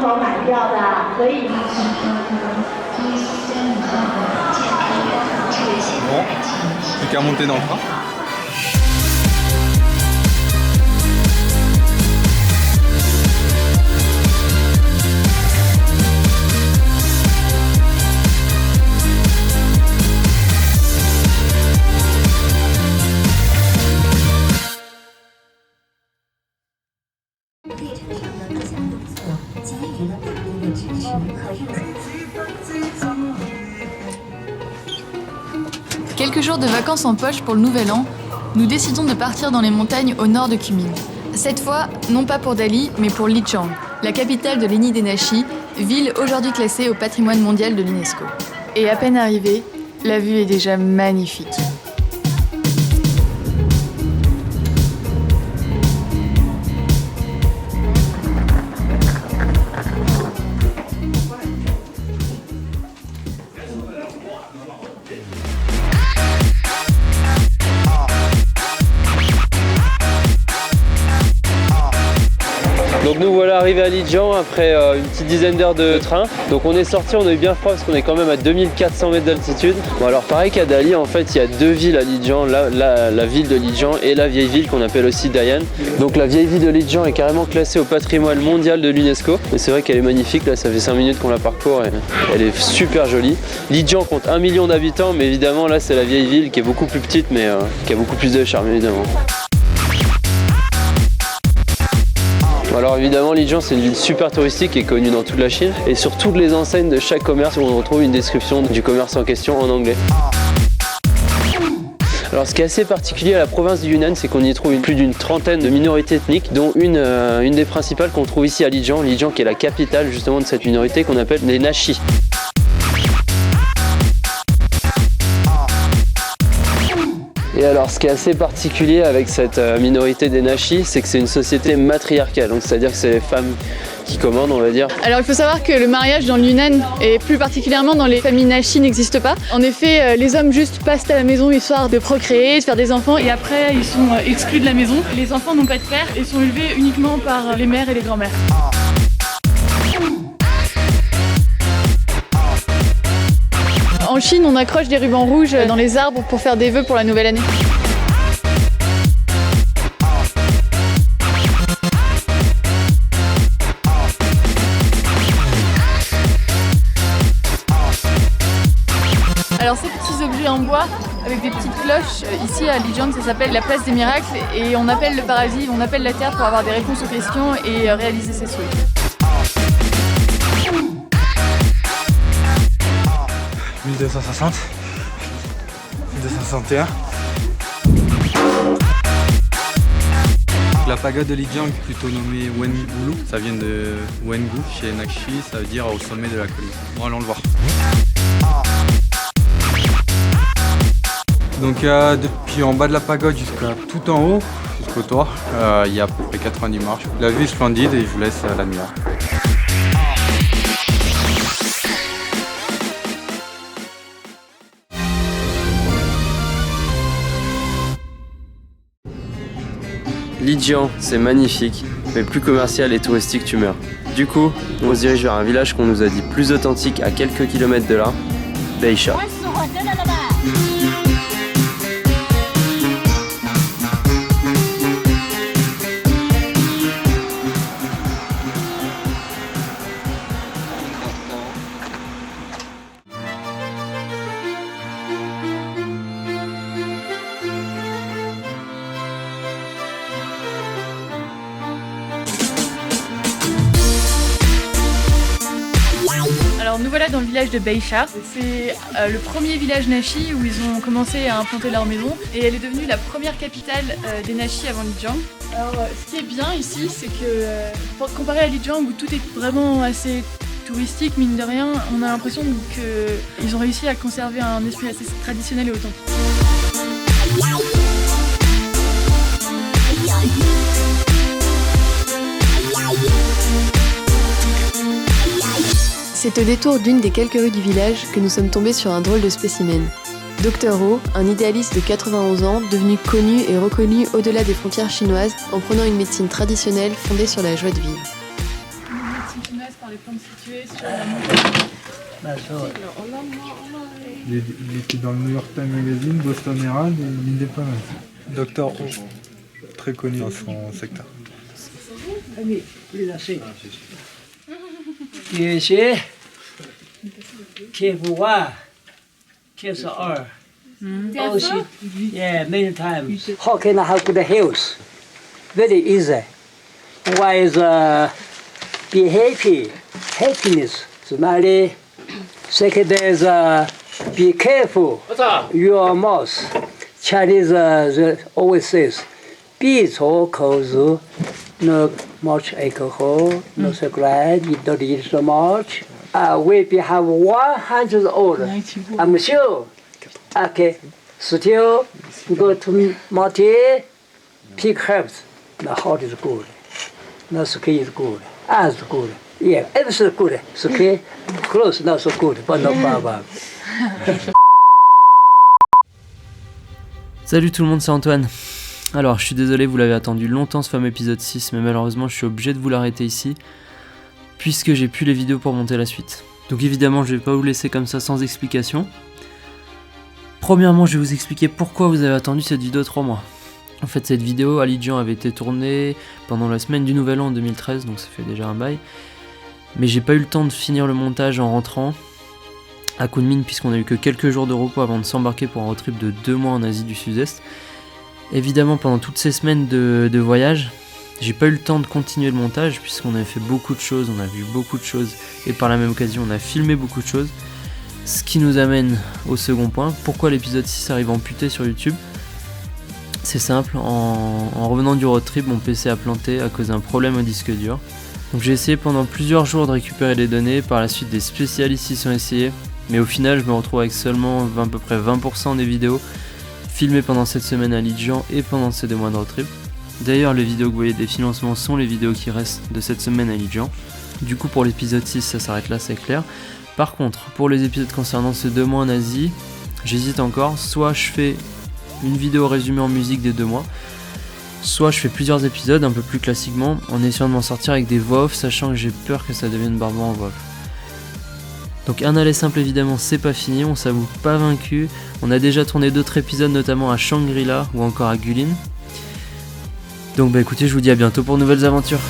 口买票的可以。Bon, plus qu'à monter dans le train. Quelques jours de vacances en poche pour le nouvel an, nous décidons de partir dans les montagnes au nord de Kunming. Cette fois, non pas pour Dali, mais pour Lijiang, la capitale de l'ethnie des Naxi, ville aujourd'hui classée au patrimoine mondial de l'UNESCO. Et à peine arrivée, la vue est déjà magnifique. Donc nous voilà arrivés à Lijiang après une petite dizaine d'heures de train. Donc on est sorti, on a eu bien froid parce qu'on est quand même à 2400 mètres d'altitude. Bon alors pareil qu'à Dali, en fait il y a deux villes à Lijiang, la ville de Lijiang et la vieille ville qu'on appelle aussi Dayan. Donc la vieille ville de Lijiang est carrément classée au patrimoine mondial de l'UNESCO. Et c'est vrai qu'elle est magnifique, là ça fait 5 minutes qu'on la parcourt et elle est super jolie. Lijiang compte 1 million d'habitants, mais évidemment là c'est la vieille ville qui est beaucoup plus petite mais qui a beaucoup plus de charme évidemment. Alors évidemment, Lijiang c'est une ville super touristique qui est connue dans toute la Chine et sur toutes les enseignes de chaque commerce on retrouve une description du commerce en question en anglais. Alors ce qui est assez particulier à la province du Yunnan, c'est qu'on y trouve plus d'une trentaine de minorités ethniques, dont une des principales qu'on trouve ici à Lijiang, Lijiang qui est la capitale justement de cette minorité qu'on appelle les Naxi. Et alors ce qui est assez particulier avec cette minorité des Naxi, c'est que c'est une société matriarcale, donc c'est-à-dire que c'est les femmes qui commandent, on va dire. Alors il faut savoir que le mariage dans le Yunnan, et plus particulièrement dans les familles Naxi, n'existe pas. En effet, les hommes juste passent à la maison histoire de procréer, de faire des enfants, et après ils sont exclus de la maison. Les enfants n'ont pas de père et sont élevés uniquement par les mères et les grands-mères. En Chine, on accroche des rubans rouges dans les arbres pour faire des vœux pour la nouvelle année. Alors ces petits objets en bois avec des petites cloches, ici à Lijiang ça s'appelle la place des miracles et on appelle le paradis, on appelle la terre pour avoir des réponses aux questions et réaliser ses souhaits. 1260, 261. La pagode de Lijiang, plutôt nommée Wenbulu, ça vient de Wengu chez Naxi, ça veut dire au sommet de la colline. Bon, allons le voir. Donc depuis en bas de la pagode jusqu'à tout en haut, jusqu'au toit, il y a à peu près 90 marches. La vue est splendide et je vous laisse l'admirer. Lijiang, c'est magnifique, mais plus commercial et touristique tu meurs. Du coup, on se dirige vers un village qu'on nous a dit plus authentique à quelques kilomètres de là, Baisha. Alors nous voilà dans le village de Baisha. C'est le premier village Naxi où ils ont commencé à implanter leur maison et elle est devenue la première capitale des Naxi avant Lijiang. Alors ce qui est bien ici, c'est que comparé à Lijiang où tout est vraiment assez touristique, mine de rien, on a l'impression qu'ils ont réussi à conserver un esprit assez traditionnel et authentique. C'est au détour d'une des quelques rues du village que nous sommes tombés sur un drôle de spécimen. Dr Ho, un idéaliste de 91 ans, devenu connu et reconnu au-delà des frontières chinoises en prenant une médecine traditionnelle fondée sur la joie de vivre. Une médecine Amazonas par les plantes situées sur la montagne. Il était dans le New York Times Magazine, Boston Herald et l'Independent. Docteur O, très connu dans son secteur. 有些TF1 TF2 also yeah many times. How can I have good health? Very easy. One is be happy, happiness, smiley. Second is be careful your mouth. Chinese always says 闭着口子 no much alcohol, no cigarette, you don't eat so much. We have 100 old. I'm sure. Okay, still go to mountain, pick herbs. The heart is good. The skin is good. Eyes is good. Yeah, everything is good. Skin, clothes not so good, but no problem. Salut tout le monde, c'est Antoine. Alors, je suis désolé, vous l'avez attendu longtemps ce fameux épisode 6, mais malheureusement, je suis obligé de vous l'arrêter ici, puisque j'ai plus les vidéos pour monter la suite. Donc évidemment, je vais pas vous laisser comme ça sans explication. Premièrement, je vais vous expliquer pourquoi vous avez attendu cette vidéo 3 mois. En fait, cette vidéo, Alijian avait été tournée pendant la semaine du Nouvel An en 2013, donc ça fait déjà un bail. Mais j'ai pas eu le temps de finir le montage en rentrant à Kunming, puisqu'on a eu que quelques jours de repos avant de s'embarquer pour un road trip de 2 mois en Asie du Sud-Est. Évidemment, pendant toutes ces semaines de voyage, j'ai pas eu le temps de continuer le montage, puisqu'on avait fait beaucoup de choses, on a vu beaucoup de choses, et par la même occasion, on a filmé beaucoup de choses. Ce qui nous amène au second point, pourquoi l'épisode 6 arrive amputé sur YouTube. C'est simple, en revenant du road trip, mon PC a planté à cause d'un problème au disque dur. Donc j'ai essayé pendant plusieurs jours de récupérer les données, par la suite des spécialistes y sont essayés, mais au final je me retrouve avec seulement à peu près 20% des vidéos filmées pendant cette semaine à Lijian et pendant ces 2 mois de road trip. D'ailleurs, les vidéos que vous voyez des financements sont les vidéos qui restent de cette semaine à Lijian. Du coup, pour l'épisode 6, ça s'arrête là, c'est clair. Par contre, pour les épisodes concernant ces 2 mois en Asie, j'hésite encore. Soit je fais une vidéo résumée en musique des 2 mois, soit je fais plusieurs épisodes un peu plus classiquement, en essayant de m'en sortir avec des voix off, sachant que j'ai peur que ça devienne barbare en voix off. Donc un aller simple évidemment, c'est pas fini, on s'avoue pas vaincu. On a déjà tourné d'autres épisodes, notamment à Shangri-La ou encore à Guilin. Donc bah écoutez, je vous dis à bientôt pour de nouvelles aventures.